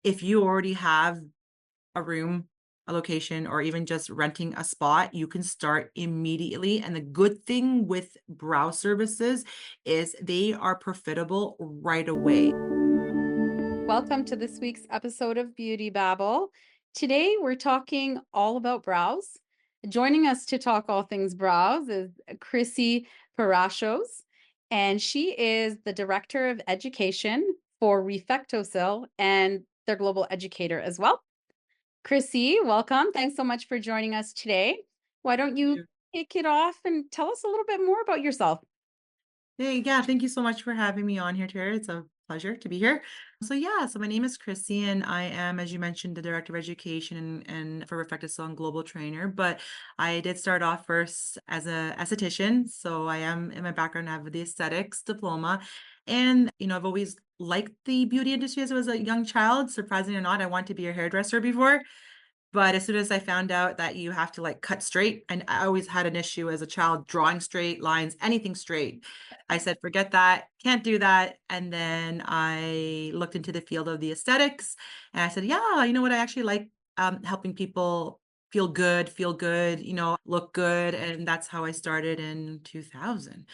if you already have a room, a location, or even just renting a spot, you can start immediately. And the good thing with brow services is they are profitable right away. Welcome to this week's episode of Beauty Babble. Today we're talking all about brows. Joining us to talk all things brows is Chrissie Paraschos, and she is the Director of Education for RefectoCil and their global educator as well. Chrissy, welcome. Thanks so much for joining us today. Why don't you kick it off and tell us a little bit more about yourself? Hey, yeah, thank you so much for having me on here, Terry. It's a pleasure to be here. So my name is Chrissy, and I am, as you mentioned, the Director of Education and for RefectoCil and Global Trainer. But I did start off first as a esthetician. So I am, in my background, I have the aesthetics diploma. And, I've always liked the beauty industry as I was a young child. Surprisingly or not, I wanted to be a hairdresser before. But as soon as I found out that you have to, like, cut straight, and I always had an issue as a child drawing straight lines, anything straight. I said, "Forget that, can't do that." And then I looked into the field of the aesthetics, and I said, "Yeah, you know what? I actually like, helping people feel good, look good." And that's how I started in 2000.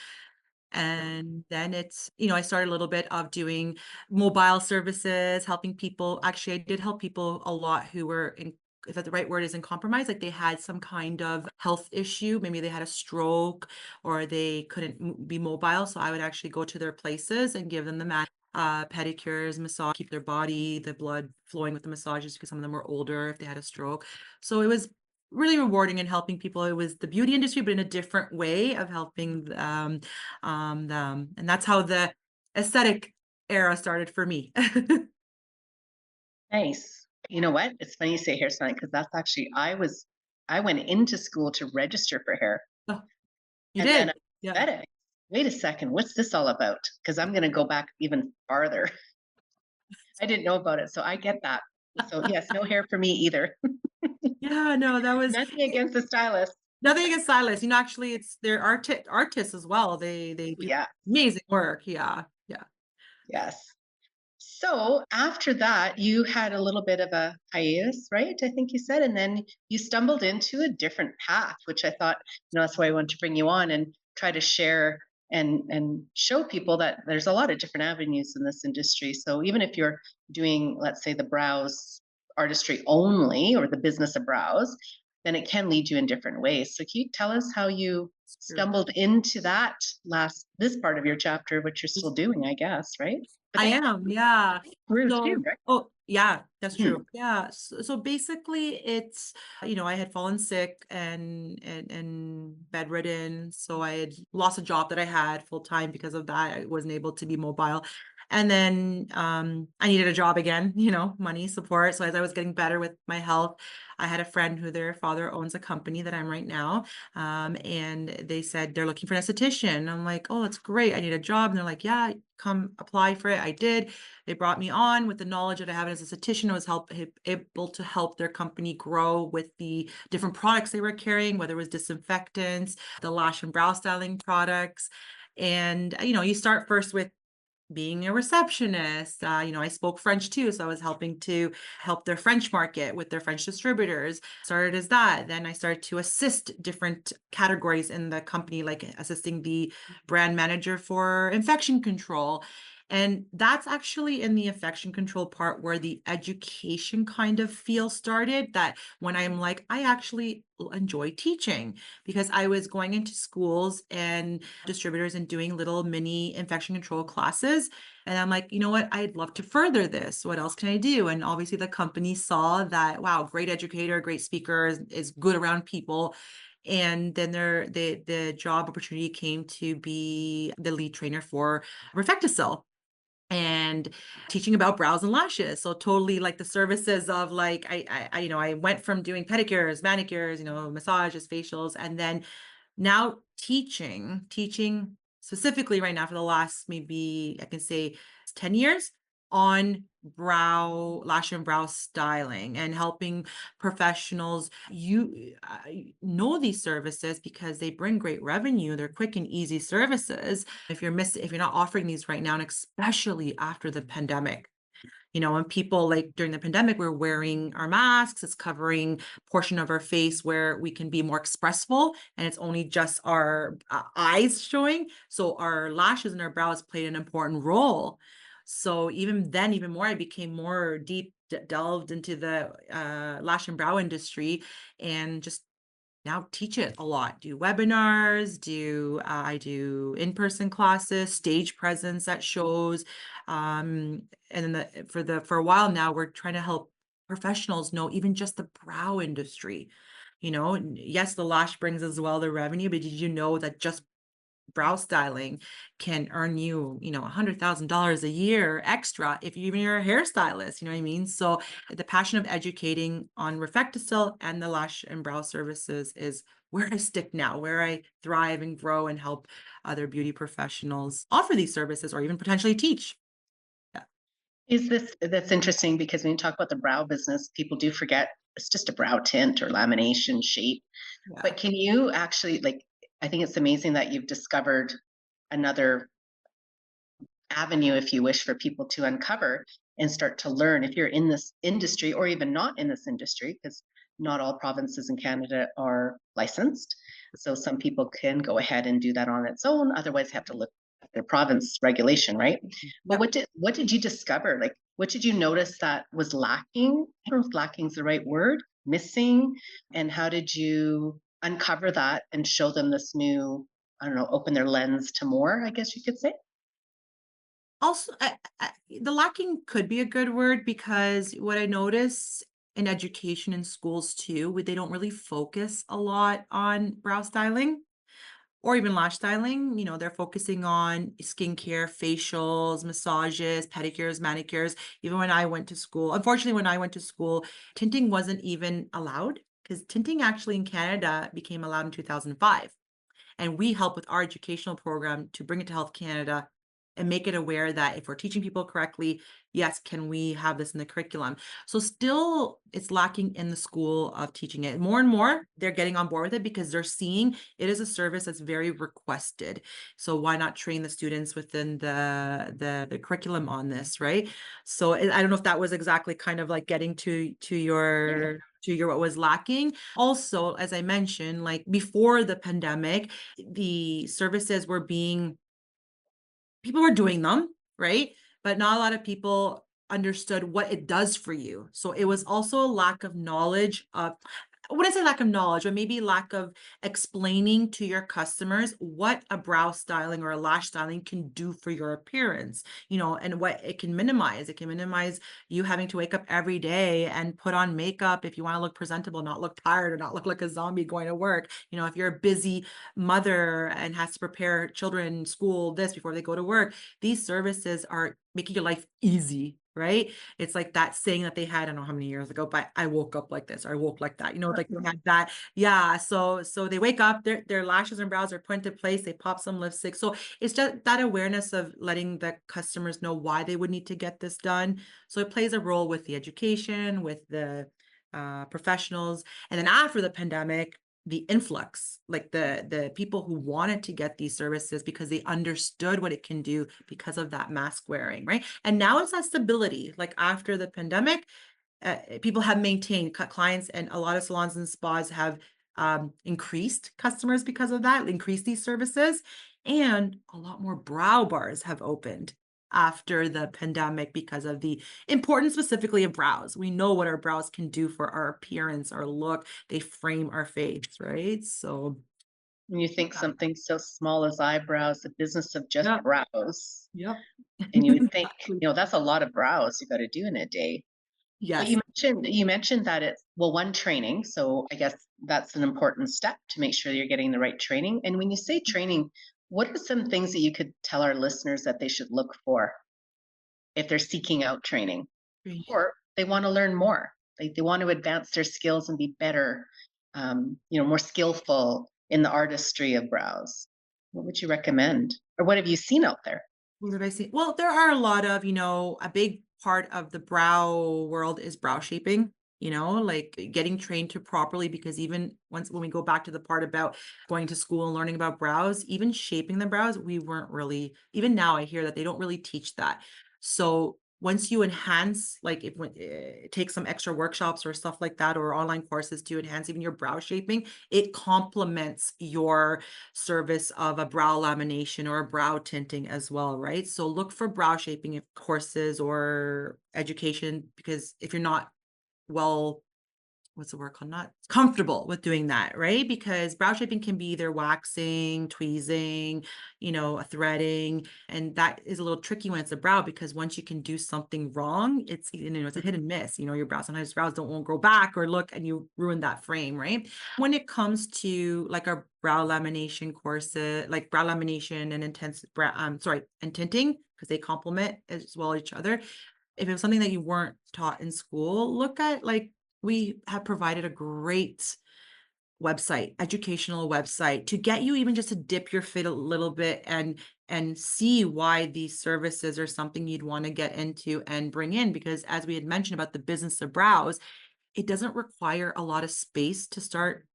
And then I started a little bit of doing mobile services, helping people. Actually, I did help people a lot who were in, if that the right word is, in compromise, like they had some kind of health issue. Maybe they had a stroke or they couldn't be mobile. So I would actually go to their places and give them the pedicures, massage, keep their body, the blood flowing with the massages because some of them were older if they had a stroke. So it was really rewarding in helping people. It was the beauty industry, but in a different way of helping them. And that's how the aesthetic era started for me. Nice. You know what? It's funny you say hair styling because that's actually I went into school to register for hair, Oh, you and then did? I Yeah. said it. Wait a second, what's this all about? Because I'm going to go back even farther. I didn't know about it, so I get that. So yes, no hair for me either. Yeah, no, that was Nothing against the stylist. nothing against stylists. Actually, it's they're artists as well. They do Yeah. amazing work. Yeah, yeah. Yes. So after that, you had a little bit of a hiatus, right? I think you said, and then you stumbled into a different path, which I thought, that's why I wanted to bring you on and try to share and show people that there's a lot of different avenues in this industry. So even if you're doing, let's say, the brows artistry only or the business of brows, then it can lead you in different ways. So can you tell us how you It's true. stumbled into that this part of your chapter, which you're still It's doing, I guess, right? But I then am, yeah. grew too, So right? oh, yeah, that's Mhm. true. Yeah, so basically it's, I had fallen sick and bedridden, so I had lost a job that I had full time because of that. I wasn't able to be mobile. And then I needed a job again, money, support. So as I was getting better with my health, I had a friend who their father owns a company that I'm right now. And they said they're looking for an esthetician. I'm like, oh, that's great. I need a job. And they're like, yeah, come apply for it. I did. They brought me on with the knowledge that I have as a esthetician. I was able to help their company grow with the different products they were carrying, whether it was disinfectants, the lash and brow styling products. And, you start first with being a receptionist. I spoke French too, so I was helping to help their French market with their French distributors. Started as that. Then I started to assist different categories in the company, like assisting the brand manager for infection control. And that's actually in the infection control part where the education kind of feel started. That when I'm like, I actually enjoy teaching because I was going into schools and distributors and doing little mini infection control classes. And I'm like, you know what? I'd love to further this. What else can I do? And obviously, the company saw that, wow, great educator, great speaker, is good around people. And then the job opportunity came to be the lead trainer for RefectoCil and teaching about brows and lashes. So totally like the services of, like, I went from doing pedicures, manicures, massages, facials, and then now teaching specifically right now for the last, maybe I can say, 10 years on lash and brow styling and helping professionals know these services because they bring great revenue. They're quick and easy services. If you're not offering these right now, and especially after the pandemic, When people like during the pandemic, we're wearing our masks, it's covering portion of our face where we can be more expressive, and it's only just our eyes showing. So our lashes and our brows played an important role. So even then, even more, I became more deep delved into the lash and brow industry, and just now teach it a lot, do webinars, I do in-person classes, stage presence at shows. And then for a while now, we're trying to help professionals know even just the brow industry. Yes, the lash brings as well the revenue, but did you know that just brow styling can earn you, $100,000 a year extra if you're a hairstylist, you know what I mean? So the passion of educating on RefectoCil and the lash and brow services is where I stick now, where I thrive and grow and help other beauty professionals offer these services or even potentially teach. Yeah. That's interesting because when you talk about the brow business, people do forget it's just a brow tint or lamination shape. Yeah. But can you actually, like, I think it's amazing that you've discovered another avenue, if you wish, for people to uncover and start to learn if you're in this industry or even not in this industry, because not all provinces in Canada are licensed. So some people can go ahead and do that on its own. Otherwise, have to look at their province regulation, right? But Yep. what did you discover? Like, what did you notice that was lacking? I don't know if lacking is the right word, missing, and how did you uncover that and show them this new, I don't know, open their lens to more, I guess you could say? Also, the lacking could be a good word because what I notice in education in schools too, they don't really focus a lot on brow styling or even lash styling. They're focusing on skincare, facials, massages, pedicures, manicures. Even when I went to school, unfortunately, when I went to school, tinting wasn't even allowed because tinting actually in Canada became allowed in 2005. And we help with our educational program to bring it to Health Canada and make it aware that if we're teaching people correctly, yes, can we have this in the curriculum? So still it's lacking in the school of teaching it. More and more they're getting on board with it because they're seeing it is a service that's very requested. So why not train the students within the curriculum on this, right? So I don't know if that was exactly kind of like getting to your what was lacking. Also, as I mentioned, like before the pandemic, the services were being people were doing them, right? But not a lot of people understood what it does for you. So it was also a lack of knowledge of, I wouldn't say lack of knowledge, but maybe lack of explaining to your customers what a brow styling or a lash styling can do for your appearance, and what it can minimize. It can minimize you having to wake up every day and put on makeup if you want to look presentable, not look tired or not look like a zombie going to work. If you're a busy mother and has to prepare children school this before they go to work, these services are making your life easy, right? It's like that saying that they had, I don't know how many years ago, but I woke up like this or I woke like that. Like they had that. Yeah. So they wake up, their lashes and brows are put into place, they pop some lipstick. So it's just that awareness of letting the customers know why they would need to get this done. So it plays a role with the education, with the professionals. And then after the pandemic, the influx, like the people who wanted to get these services because they understood what it can do because of that mask wearing, right? And now it's that stability. Like after the pandemic, people have maintained clients, and a lot of salons and spas have increased customers because of that, increased these services, and a lot more brow bars have opened after the pandemic because of the importance specifically of brows. We know what our brows can do for our appearance, our look. They frame our face, right? So When you think something so small as eyebrows, the business of just yeah, brows, yep. and you would think, Exactly. that's a lot of brows you got to do in a day. But Yes. you mentioned that it's, well, one, training. So I guess that's an important step to make sure you're getting the right training. And when you say training, what are some things that you could tell our listeners that they should look for if they're seeking out training or they want to learn more? They want to advance their skills and be better, more skillful in the artistry of brows. What would you recommend? Or what have you seen out there? What did I see? Well, there are a lot of, a big part of the brow world is brow shaping, like getting trained to properly, because even when we go back to the part about going to school and learning about brows, even shaping the brows, we weren't really, even now I hear that they don't really teach that. So once you enhance, like if take some extra workshops or stuff like that, or online courses to enhance even your brow shaping, it complements your service of a brow lamination or a brow tinting as well, right? So look for brow shaping courses or education, because if you're not well, what's the word called? Not comfortable with doing that, right? Because brow shaping can be either waxing, tweezing, a threading, and that is a little tricky when it's a brow, because once you can do something wrong, it's a hit and miss. Your brows, sometimes brows won't grow back or look, and you ruin that frame, right? When it comes to like our brow lamination courses, like brow lamination and and tinting, because they complement as well each other. If it was something that you weren't taught in school, look at, like, we have provided a great website, educational website, to get you even just to dip your feet a little bit and see why these services are something you'd want to get into and bring in. Because as we had mentioned about the business of brows, it doesn't require a lot of space to start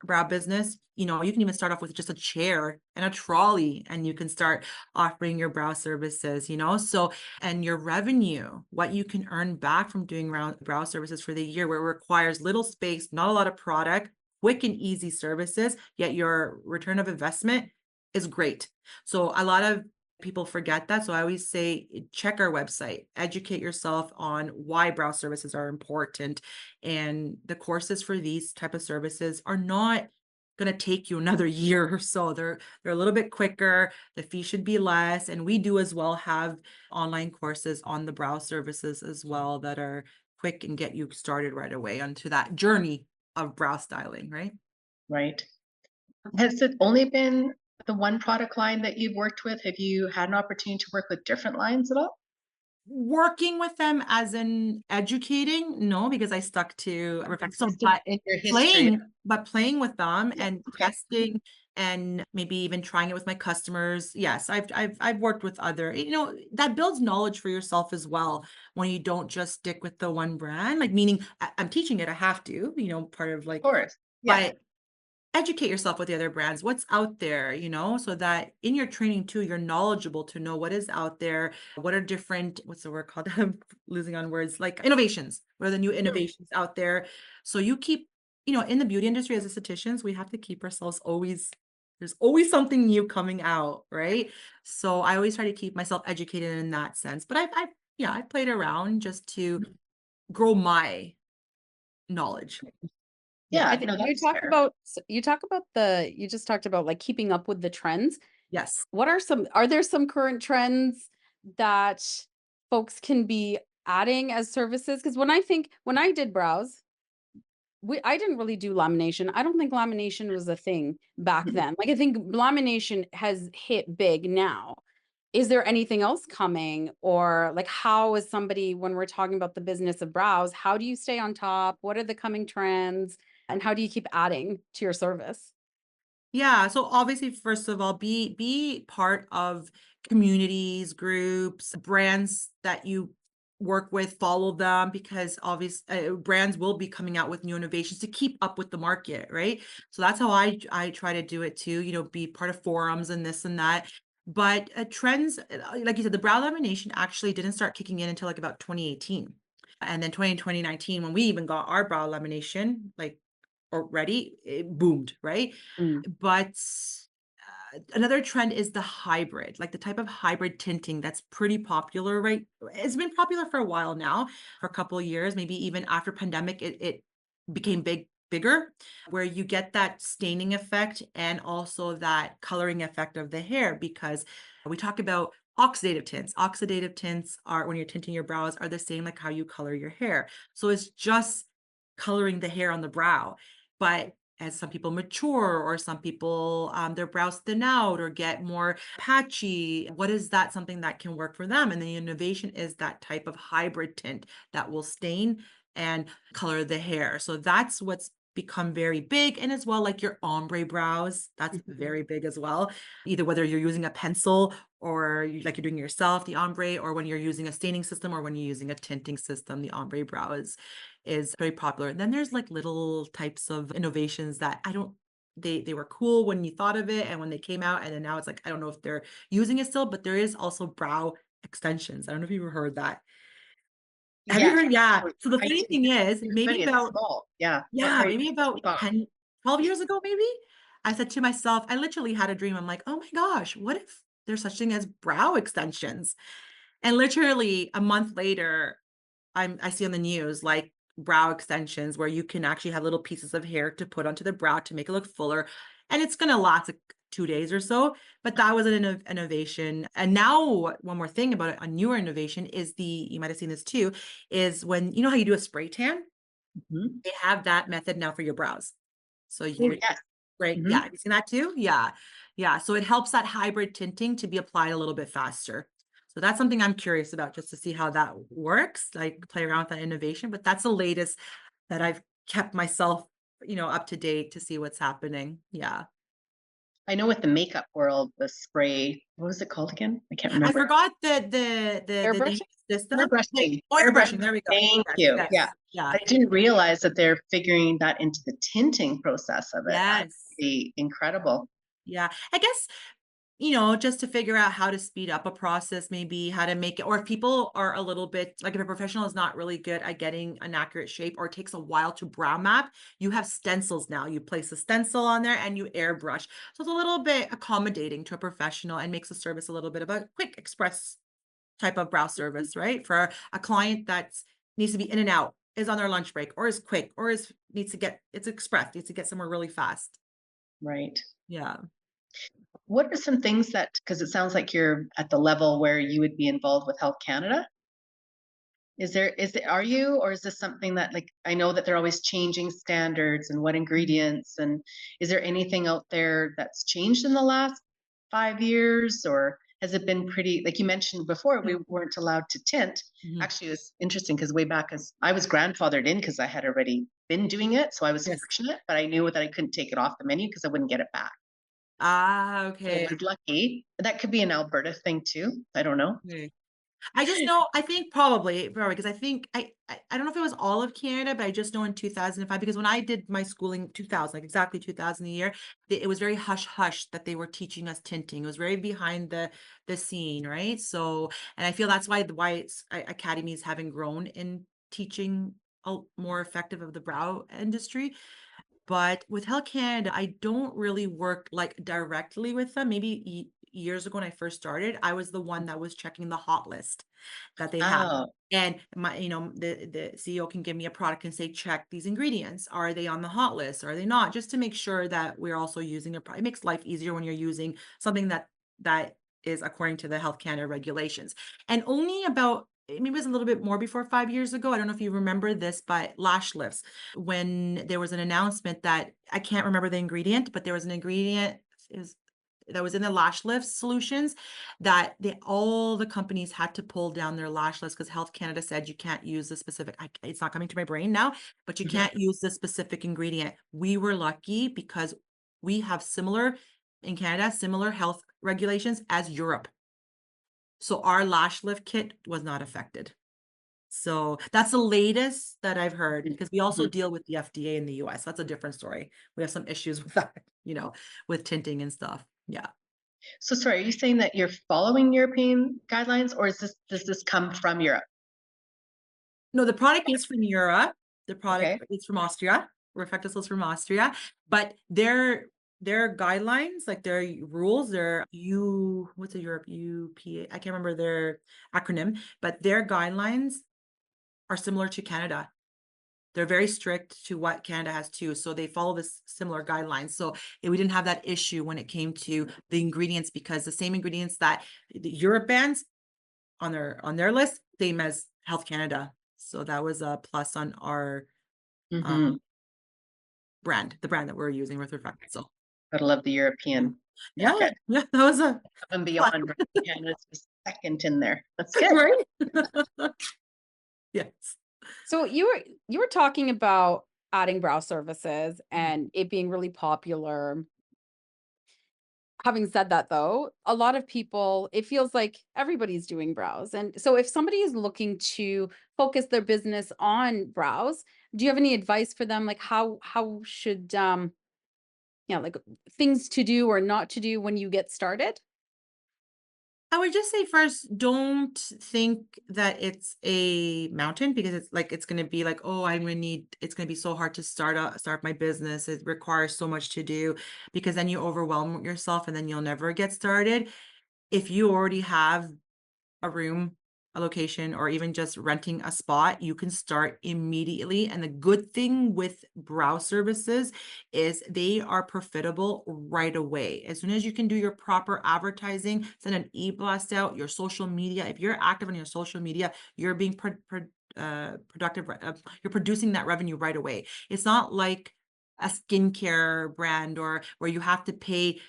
brow business. You can even start off with just a chair and a trolley, and you can start offering your brow services. So, and your revenue, what you can earn back from doing brow services for the year, where it requires little space, not a lot of product, quick and easy services, yet your return of investment is great. So a lot of people forget that. So I always say, check our website, educate yourself on why brow services are important. And the courses for these type of services are not going to take you another year or so. They're a little bit quicker. The fee should be less. And we do as well have online courses on the brow services as well that are quick and get you started right away onto that journey of brow styling, right? Right. Has it only been the one product line that you've worked with? Have you had an opportunity to work with different lines at all? Working with them as in educating, no, because I stuck to RefectoCil, Just in your history. playing with them Yeah. and Okay. testing and maybe even trying it with my customers. Yes, I've worked with other, that builds knowledge for yourself as well, when you don't just stick with the one brand, like, meaning I'm teaching it, I have to, part of, Of like, course. Yeah. but educate yourself with the other brands, what's out there, so that in your training too, you're knowledgeable to know what is out there, what are different, what's the word called? I'm losing on words, like innovations, what are the new innovations out there? So you keep, in the beauty industry as estheticians, we have to keep ourselves there's always something new coming out, right? So I always try to keep myself educated in that sense. But I've played around just to grow my knowledge. Yeah. I think No, you that's talk fair. about you just talked about like keeping up with the trends. Yes. Are there some current trends that folks can be adding as services? Because when I did brows, I didn't really do lamination. I don't think lamination was a thing back then. Like I think lamination has hit big now. Is there anything else coming? Or like how is somebody, when we're talking about the business of brows, how do you stay on top? What are the coming trends? And how do you keep adding to your service? Yeah, so obviously, first of all, be part of communities, groups, brands that you work with, follow them, because obviously brands will be coming out with new innovations to keep up with the market, right? So that's how I try to do it too, be part of forums and this and that. But trends, like you said, the brow lamination actually didn't start kicking in until like about 2018. And then 2019, when we even got our brow lamination, like, already, it boomed, right? Mm. But another trend is the hybrid, like the type of hybrid tinting that's pretty popular, right? It's been popular for a while now, for a couple of years, maybe even after pandemic, it became bigger, where you get that staining effect and also that coloring effect of the hair, because we talk about oxidative tints. Oxidative tints are, when you're tinting your brows, are the same like how you color your hair. So it's just coloring the hair on the brow. But as some people mature, or some people, their brows thin out or get more patchy, what is that something that can work for them? And the innovation is that type of hybrid tint that will stain and color the hair. So that's what's become very big. And as well, like your ombre brows, that's very big as well. Either whether you're using a pencil, or like you're doing it yourself, the ombre, or when you're using a staining system, or when you're using a tinting system, the ombre brow is very popular. And then there's like little types of innovations that I don't they were cool when you thought of it and when they came out, and then now it's like I don't know if they're using it still, but there is also brow extensions. I don't know if you've heard that. Have you Yes. heard? Yeah. Oh, So the I funny did. thing is, It's maybe funny, it's about, small. Yeah. Oh, yeah, sorry. maybe about Stop. 10, 12 years ago, maybe, I said to myself, I literally had a dream. I'm like, oh my gosh, what if there's such thing as brow extensions? And literally a month later, I see on the news like brow extensions where you can actually have little pieces of hair to put onto the brow to make it look fuller. And it's gonna last like 2 days or so. But that was an innovation. And now one more thing about a newer innovation is you might have seen this too, is when you know how you do a spray tan? Mhm. They have that method now for your brows. So Oh, you yes. right, yeah, Mhm. have you seen that too? Yeah. Yeah, so it helps that hybrid tinting to be applied a little bit faster. So that's something I'm curious about just to see how that works, like play around with that innovation, but that's the latest that I've kept myself, up to date to see what's happening. Yeah. I know with the makeup world, the spray, what was it called again? I can't I remember. forgot the name Airbrushing? of the system. Airbrushing. Airbrushing, Airbrushing. there we go. Thank Yes, you. Yeah. yes, yeah, I didn't realize that they're figuring that into the tinting process of it. That would yes. be incredible. Yeah. I guess just to figure out how to speed up a process, maybe how to make it, or if people are a little bit like if a professional is not really good at getting an accurate shape or it takes a while to brow map, you have stencils now. You place a stencil on there and you airbrush. So it's a little bit accommodating to a professional and makes the service a little bit of a quick express type of brow service, right? For a client that needs to be in and out, is on their lunch break, or is quick, or is needs to get it's express, needs to get somewhere really fast. Right. Yeah. What are some things that, because it sounds like you're at the level where you would be involved with Health Canada? Are you, or is this something that, like, I know that they're always changing standards and what ingredients, and is there anything out there that's changed in the last 5 years, or has it been pretty, like you mentioned before, we weren't allowed to tint. Mhm. Actually, it was interesting because way back as I was grandfathered in because I had already been doing it. So I was Yes. fortunate, but I knew that I couldn't take it off the menu because I wouldn't get it back. Ah, So I okay. was lucky. That could be an Alberta thing too. I don't know. Okay. I just know, I think probably because I think I don't know if it was all of Canada, but I just know in 2005 because when I did my schooling 2000, like exactly 2000 a year, it was very hush hush that they were teaching us tinting. It was very behind the scene, right? So, and I feel that's why academies haven't grown in teaching more effective of the brow industry. But with Health Canada, I don't really work like directly with them. Maybe years ago when I first started, I was the one that was checking the hot list that they have. Oh, And the CEO can give me a product and say, check these ingredients. Are they on the hot list? Are they not? Just to make sure that we're also using a product. It makes life easier when you're using something that is according to the Health Canada regulations. And only about maybe it was a little bit more before 5 years ago. I don't know if you remember this, but lash lifts when there was an announcement that I can't remember the ingredient, but there was an ingredient is that was in the lash lift solutions that all the companies had to pull down their lash lifts because Health Canada said you can't use the specific. It's not coming to my brain now, but you mhm. can't use the specific ingredient. We were lucky because we have in Canada similar health regulations as Europe. So our lash lift kit was not affected. So that's the latest that I've heard because we also Mhm. deal with the FDA in the US. That's a different story. We have some issues with that, with tinting and stuff. Yeah. So sorry, are you saying that you're following European guidelines, or does this come from Europe? No, the product is from Europe. The Okay. product is from Austria. RefectoCil is from Austria, but their guidelines, like their rules, what's a Europe UPA? I can't remember their acronym, but their guidelines are similar to Canada. They're very strict to what Canada has too. So they follow this similar guidelines. So we didn't have that issue when it came to the ingredients because the same ingredients that the Europe bans on their list, same as Health Canada. So that was a plus on our Hmm. the brand that we're using with Refect. So Gotta love the yeah. European Yeah, market. yeah, that was a Up and plus, beyond, right? Canada's just second in there. That's good. right? Yes. So you were talking about adding brow services and it being really popular. Having said that though, a lot of people, it feels like everybody's doing brows. And so if somebody is looking to focus their business on brows, do you have any advice for them? Like how should like things to do or not to do when you get started? I would just say first, don't think that it's a mountain because it's gonna be like, oh, it's gonna be so hard to start my business. It requires so much to do because then you overwhelm yourself and then you'll never get started. If you already have a room, a location, or even just renting a spot, you can start immediately. And the good thing with brow services is they are profitable right away. As soon as you can do your proper advertising, send an e-blast out, your social media. If you're active on your social media, you're being productive. You're producing that revenue right away. It's not like a skincare brand or where you have to pay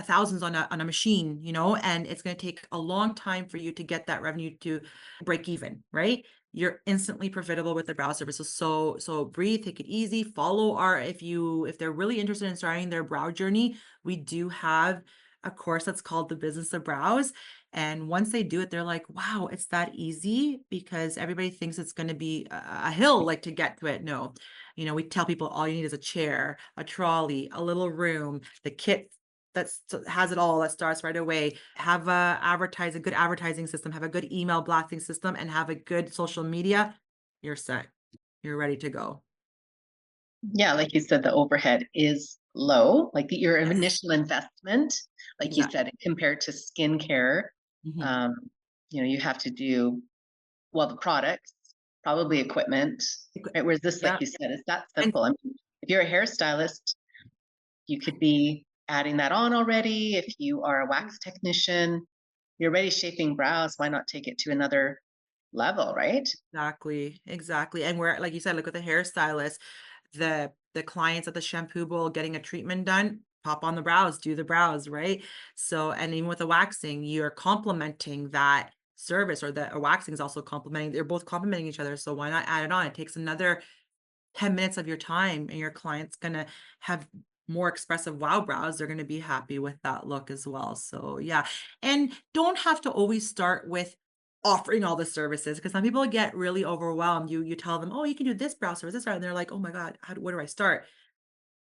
thousands on a machine, and it's going to take a long time for you to get that revenue to break even, right? You're instantly profitable with the brow services. So breathe, take it easy, follow if they're really interested in starting their brow journey, we do have a course that's called The Business of Brows. And once they do it, they're like, wow, it's that easy, because everybody thinks it's going to be a hill, like, to get to it. No, we tell people all you need is a chair, a trolley, a little room, the kit has it all, that starts right away. Have a good advertising system, have a good email blasting system, and have a good social media. You're set. You're ready to go. Yeah, like you said, the overhead is low, like your Yes, initial investment, like you exactly. said, compared to skincare. Mhm. Um, you have to do, well, the products, probably equipment, right? Whereas this, like Yeah, you said, is that and simple. I mean, if you're a hairstylist, you could be adding that on already. If you are a wax technician, you're already shaping brows. Why not take it to another level, right? exactly. And we're like you said, like with a hairstylist, the clients at the shampoo bowl getting a treatment done, pop on the brows, do the brows, right? So, and even with the waxing, you're complementing that service, or the waxing is also complementing. They're both complementing each other. So why not add it on? It takes another 10 minutes of your time, and your client's gonna have more expressive wow brows. They're gonna be happy with that look as well. So yeah. And don't have to always start with offering all the services, because some people get really overwhelmed. You tell them, oh, you can do this brow service, this, and they're like, oh my God, where do I start?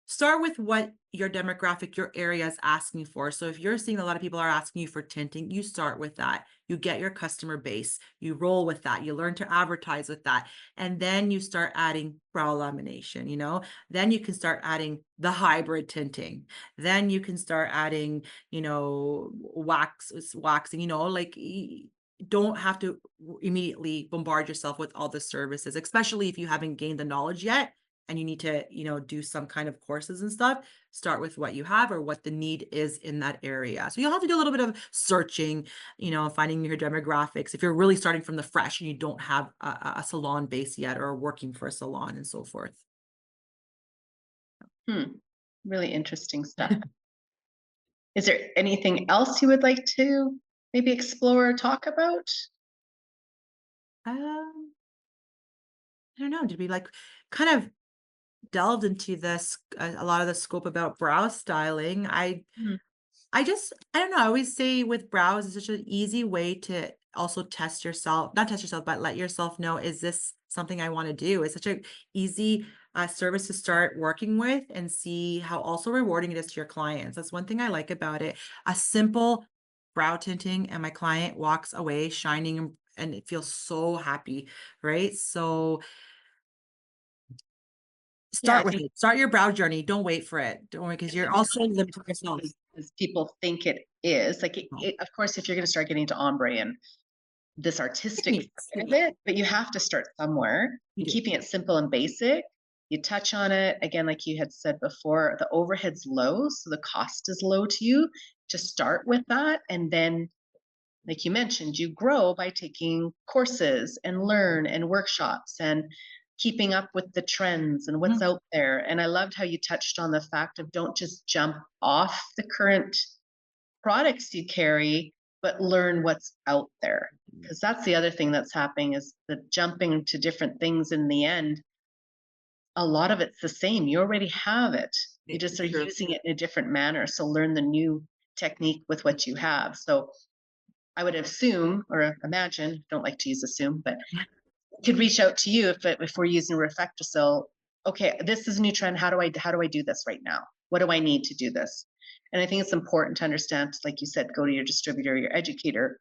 Start with what your demographic, your area is asking for. So if you're seeing a lot of people are asking you for tinting, you start with that. You get your customer base, you roll with that, you learn to advertise with that. And then you start adding brow lamination, then you can start adding the hybrid tinting. Then you can start adding, waxing, like, don't have to immediately bombard yourself with all the services, especially if you haven't gained the knowledge yet and you need to, do some kind of courses and stuff. Start with what you have or what the need is in that area. So you'll have to do a little bit of searching, finding your demographics if you're really starting from the fresh and you don't have a salon base yet, or working for a salon and so forth. Really interesting stuff. Is there anything else you would like to maybe explore or talk about? Um, I don't know. Did we like kind of delved into this a lot of the scope about brow styling? Hmm. I don't know, I always say with brows, it's such an easy way to also test yourself, not test yourself, but let yourself know, is this something I want to do? It's such a easy service to start working with and see how also rewarding it is to your clients. That's one thing I like about it. A simple brow tinting, and my client walks away shining and it feels so happy, right? So Yeah, start I with think it. Start your brow journey. Don't wait for it. Don't wait, because it's you're not also limiting yourself. as people think it is. Like, No, of course, if you're going to start getting to ombre and this artistic techniques. side of it, but you have to start somewhere. You And do. keeping it simple and basic. You touch on it again, like you had said before, the overhead's low, so the cost is low to you. To start with that, and then, like you mentioned, you grow by taking courses and learn and workshops and keeping up with the trends and what's Mhm. out there. And I loved how you touched on the fact of don't just jump off the current products you carry, but learn what's out there. Because that's the other thing that's happening, is the jumping to different things. In the end, a lot of it's the same. You already have it. You just It's are true. using it in a different manner. So learn the new technique with what you have. So I would assume or imagine, don't like to use assume, but could reach out to you if we're using RefectoCil. Okay, this is a new trend. How do I do this right now? What do I need to do this? And I think it's important to understand, like you said, go to your distributor, your educator,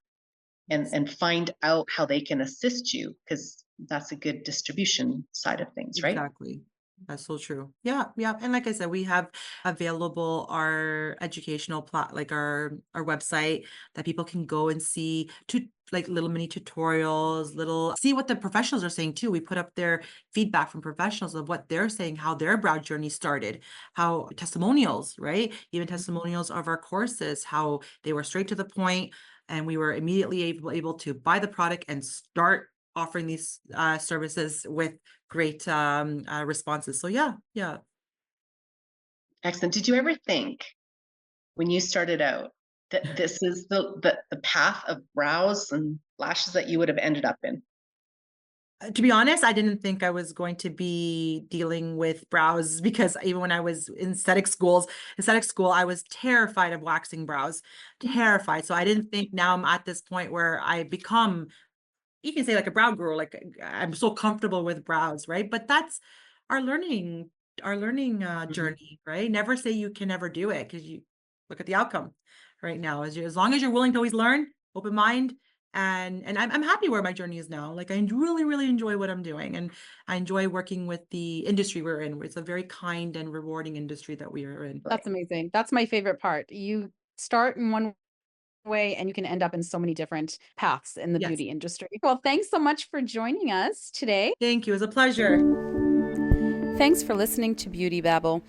and find out how they can assist you, because that's a good distribution side of things, right? Exactly. That's so true. Yeah, yeah. And like I said, we have available our educational like our website that people can go and see to like little mini tutorials, little see what the professionals are saying too. We put up their feedback from professionals of what they're saying, how their brow journey started, how testimonials, right? Even testimonials of our courses, how they were straight to the point and we were immediately able to buy the product and start offering these services with great responses. So yeah, yeah. Excellent. Did you ever think when you started out that this is the path of brows and lashes that you would have ended up in? To be honest, I didn't think I was going to be dealing with brows because even when I was in aesthetic school, I was terrified of waxing brows, terrified. So I didn't think now I'm at this point where I become, you can say like a brow guru, like I'm so comfortable with brows, right? But that's our learning, Mhm. journey, right? Never say you can never do it because you look at the outcome right now. As long as you're willing to always learn, open mind, and I'm happy where my journey is now. Like I really, really enjoy what I'm doing, and I enjoy working with the industry we're in. It's a very kind and rewarding industry that we are in. That's amazing. That's my favorite part. You start in one way and you can end up in so many different paths in the Yes. beauty industry. Well, thanks so much for joining us today. Thank you. It was a pleasure. Thanks for listening to Beauty Babble.